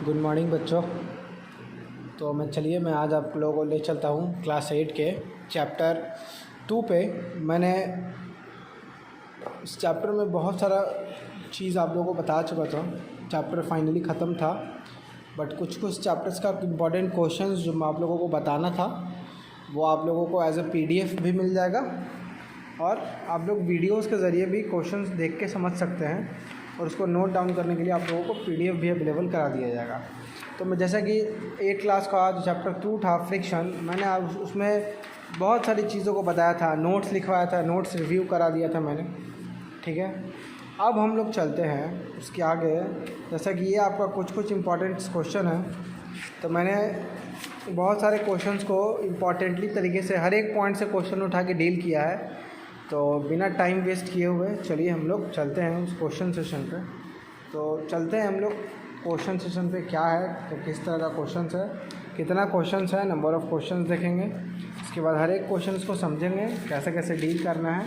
Good morning बच्चों। तो मैं आज आप लोगों को ले चलता हूँ क्लास 8 के चैप्टर 2 पे। मैंने इस चैप्टर में बहुत सारा चीज़ आप लोगों को बता चुका था। चैप्टर फाइनली ख़त्म था, बट कुछ चैप्टर्स का इम्पॉर्टेंट क्वेश्चंस जो मैं आप लोगों को बताना था वो आप लोगों को एज ए PDF भी मिल जाएगा, और आप लोग वीडियोस के ज़रिए भी क्वेश्चंस देख के समझ सकते हैं, और उसको नोट डाउन करने के लिए आप लोगों को PDF भी अवेलेबल करा दिया जाएगा। तो मैं जैसा कि 8 क्लास का जो चैप्टर 2 था फ्रिक्शन, मैंने आज उसमें बहुत सारी चीज़ों को बताया था, नोट्स लिखवाया था, नोट्स रिव्यू करा दिया था मैंने। ठीक है, अब हम लोग चलते हैं उसके आगे। जैसा कि ये आपका कुछ इम्पॉर्टेंट क्वेश्चन है, तो मैंने बहुत सारे क्वेश्चंस को इम्पॉर्टेंटली तरीके से हर एक पॉइंट से क्वेश्चन उठा के डील किया है। तो बिना टाइम वेस्ट किए हुए चलिए हम लोग चलते हैं उस क्वेश्चन सेशन पे। तो चलते हैं हम लोग क्वेश्चन सेशन पे, क्या है तो किस तरह का क्वेश्चन है, कितना क्वेश्चन है, नंबर ऑफ़ क्वेश्चन देखेंगे। उसके बाद हर एक क्वेश्चन को समझेंगे कैसे कैसे डील करना है,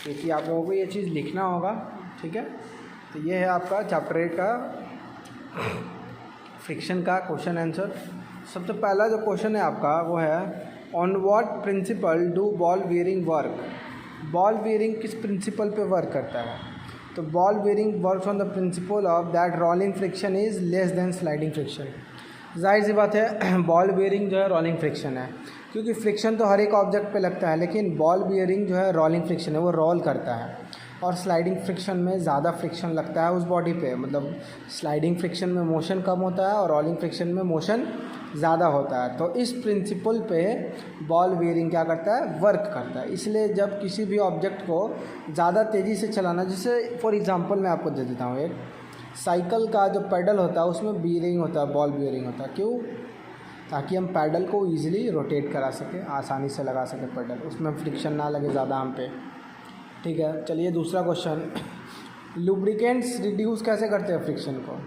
क्योंकि आप लोगों को ये चीज़ लिखना होगा। ठीक है, तो ये है आपका चैप्टर 8 का फ्रिक्शन का क्वेश्चन आंसर। सबसे पहला जो क्वेश्चन है आपका वो है, on what principle do ball bearing work. Ball bearing किस प्रिंसिपल पे वर्क करता है? तो ball bearing works on the principle of that rolling friction is less than sliding friction. जाहिर सी बात है बॉल बेयरिंग जो है रोलिंग फ्रिक्शन है, क्योंकि फ्रिक्शन तो हर एक ऑब्जेक्ट पे लगता है, लेकिन बॉल बेयरिंग जो है रोलिंग फ्रिक्शन है, वो रोल करता है। और स्लाइडिंग फ्रिक्शन में ज़्यादा फ्रिक्शन लगता है उस बॉडी पे, मतलब स्लाइडिंग फ्रिक्शन में मोशन कम होता है और रोलिंग फ्रिक्शन में मोशन ज़्यादा होता है। तो इस प्रिंसिपल पे बॉल बेयरिंग क्या करता है, वर्क करता है। इसलिए जब किसी भी ऑब्जेक्ट को ज़्यादा तेज़ी से चलाना, जैसे फॉर एग्जांपल मैं आपको दे देता हूँ, एक साइकिल का जो पैडल होता है उसमें बेयरिंग होता है, बॉल बेयरिंग होता है। क्यों? ताकि हम पैडल को ईजिली रोटेट करा सकें, आसानी से लगा सकें पैडल, उसमें फ्रिक्शन ना लगे ज़्यादा हम पे। ठीक है, चलिए दूसरा क्वेश्चन, लुब्रिकेंट्स रिड्यूस कैसे करते हैं फ्रिक्शन को?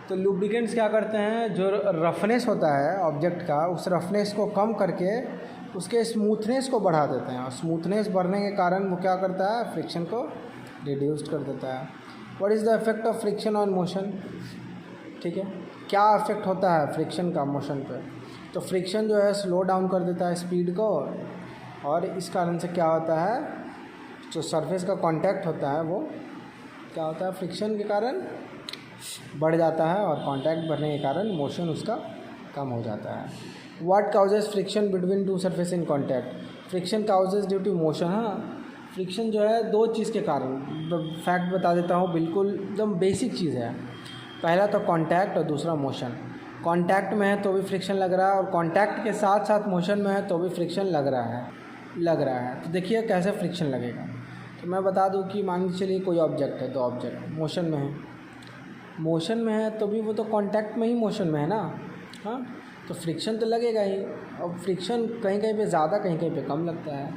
तो लुब्रिकेंट्स क्या करते हैं, जो रफनेस होता है ऑब्जेक्ट का, उस रफनेस को कम करके उसके स्मूथनेस को बढ़ा देते हैं, और स्मूथनेस बढ़ने के कारण वो क्या करता है, फ्रिक्शन को रिड्यूस कर देता है। What is the effect of friction on motion? ठीक है, क्या इफेक्ट होता है फ्रिक्शन का मोशन पे? तो फ्रिक्शन जो है स्लो डाउन कर देता है स्पीड को, और इस कारण से क्या होता है, जो सरफेस का कांटेक्ट होता है वो क्या होता है, फ्रिक्शन के कारण बढ़ जाता है, और कांटेक्ट बढ़ने के कारण मोशन उसका कम हो जाता है। What causes friction between two surface in contact? Friction causes due to motion. हाँ, फ्रिक्शन जो है दो चीज़ के कारण, फैक्ट बता देता हूँ, बिल्कुल एकदम बेसिक चीज़ है। पहला तो कांटेक्ट और दूसरा मोशन। कांटेक्ट में है तो भी फ्रिक्शन लग रहा है, और कांटेक्ट के साथ साथ मोशन में है तो भी फ्रिक्शन लग रहा है। तो देखिए कैसे फ्रिक्शन लगेगा। तो मैं बता दूं कि मान के चलिए कोई ऑब्जेक्ट है, दो ऑब्जेक्ट मोशन में है तो भी वो तो कांटेक्ट में ही मोशन में है ना। हाँ, तो फ्रिक्शन तो लगेगा ही। और फ्रिक्शन कहीं कहीं पे ज़्यादा, कहीं कहीं पे कम लगता है।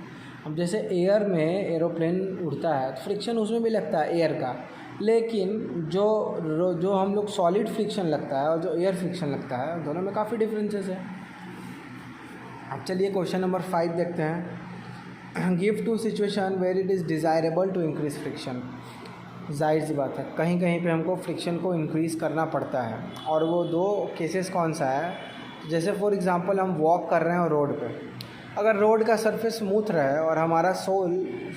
अब जैसे एयर में एरोप्लेन उड़ता है तो फ्रिक्शन उसमें भी लगता है एयर का, लेकिन जो हम लोग सॉलिड फ्रिक्शन लगता है और जो एयर फ्रिक्शन लगता है, दोनों में काफ़ी डिफरेंसेस है। अब चलिए क्वेश्चन नंबर 5 देखते हैं। Give two situation where it is desirable to increase friction. जाहिर सी बात है कहीं कहीं पे हमको फ्रिक्शन को इंक्रीज़ करना पड़ता है, और वो दो केसेस कौन सा है, जैसे फॉर एग्जांपल हम वॉक कर रहे हैं रोड पे, अगर रोड का सरफेस स्मूथ रहे और हमारा सोल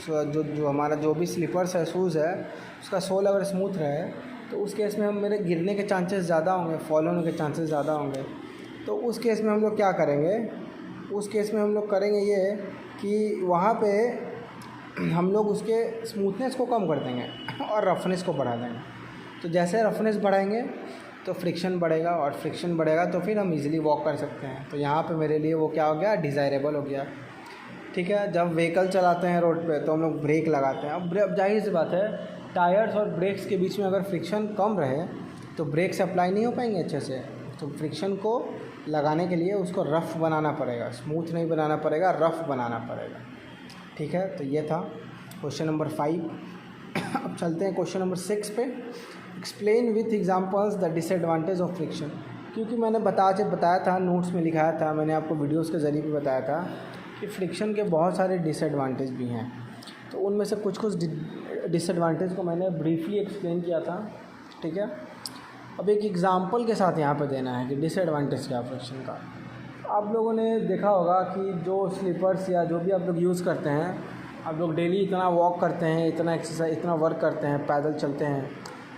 जो हमारा जो भी स्लीपर्स है, शूज़ है, उसका सोल अगर स्मूथ रहे, तो उस केस में हम मेरे गिरने के चांसेस ज़्यादा होंगे, फॉल होने के चांसेस ज़्यादा होंगे। तो उस केस में हम लोग क्या करेंगे, उस केस में हम लोग करेंगे ये कि वहाँ पे हम लोग उसके स्मूथनेस को कम कर देंगे और रफनेस को बढ़ा देंगे। तो जैसे रफनेस बढ़ाएंगे तो फ्रिक्शन बढ़ेगा, और फ्रिक्शन बढ़ेगा तो फिर हम इजीली वॉक कर सकते हैं। तो यहाँ पे मेरे लिए वो क्या हो गया, डिज़ायरेबल हो गया। ठीक है, जब व्हीकल चलाते हैं रोड पे तो हम लोग ब्रेक लगाते हैं। अब जाहिर सी बात है टायर्स और ब्रेक्स के बीच में अगर फ्रिक्शन कम रहे तो ब्रेक्स अप्लाई नहीं हो पाएंगे अच्छे से। तो फ्रिक्शन को लगाने के लिए उसको रफ़ बनाना पड़ेगा, स्मूथ नहीं बनाना पड़ेगा, रफ़ बनाना पड़ेगा। ठीक है, तो ये था क्वेश्चन नंबर 5। अब चलते हैं क्वेश्चन नंबर 6 पे। Explain with examples the disadvantage of friction. क्योंकि मैंने बताया था, नोट्स में लिखाया था, मैंने आपको वीडियोस के ज़रिए भी बताया था कि फ्रिक्शन के बहुत सारे डिसएडवांटेज भी हैं। तो उनमें से कुछ डिसएडवांटेज को मैंने ब्रीफली एक्सप्लेन किया था। ठीक है, अब एक एग्ज़ाम्पल के साथ यहाँ पे देना है कि डिसएडवांटेज क्या है फ्रिक्शन का। आप लोगों ने देखा होगा कि जो स्लीपर्स या जो भी आप लोग यूज़ करते हैं, आप लोग डेली इतना वॉक करते हैं, इतना एक्सरसाइज, इतना वर्क करते हैं, पैदल चलते हैं,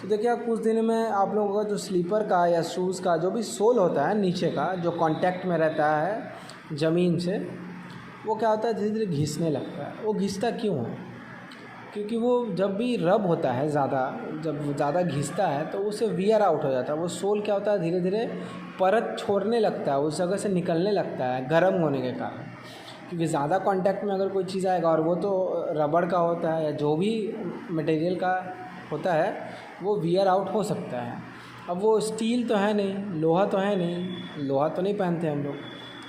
तो देखिए आप कुछ दिन में आप लोगों का जो स्लीपर का या शूज़ का जो भी सोल होता है नीचे का, जो कांटेक्ट में रहता है ज़मीन से, वो क्या होता है, धीरे धीरे घिसने लगता है। वो घिसता क्यों है? क्योंकि वो जब भी रब होता है ज़्यादा, जब ज़्यादा घिसता है तो उससे वियर आउट हो जाता है। वो सोल क्या होता है, धीरे धीरे परत छोड़ने लगता है, उस जगह से निकलने लगता है गर्म होने के कारण। क्योंकि ज़्यादा कांटेक्ट में अगर कोई चीज़ आएगा, और वो तो रबड़ का होता है या जो भी मटेरियल का होता है, वो वियर आउट हो सकता है। अब वो स्टील तो है नहीं, लोहा तो है नहीं, लोहा तो नहीं पहनते हम लोग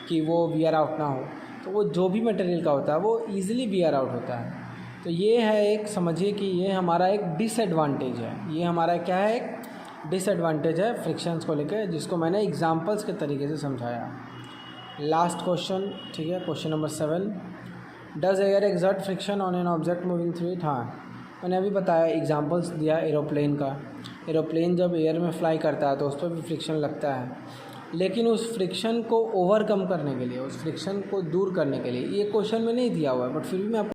कि वो वियर आउट ना हो। तो वो जो भी मटेरियल का होता है वो ईज़िली वियर आउट होता है। तो ये है एक, समझिए कि ये हमारा एक डिसएडवांटेज है। ये हमारा क्या है, एक डिसएडवांटेज है फ्रिक्शंस को लेकर, जिसको मैंने एग्जांपल्स के तरीके से समझाया। लास्ट क्वेश्चन, ठीक है, question number 7, does air exert friction on an object moving through it. हाँ, मैंने अभी बताया, एग्जांपल्स दिया एरोप्लेन का। एरोप्लेन जब एयर में फ्लाई करता है तो उस पर भी फ्रिक्शन लगता है, लेकिन उस फ्रिक्शन को ओवरकम करने के लिए, उस फ्रिक्शन को दूर करने के लिए, ये क्वेश्चन में नहीं दिया हुआ है, बट फिर भी मैं आपको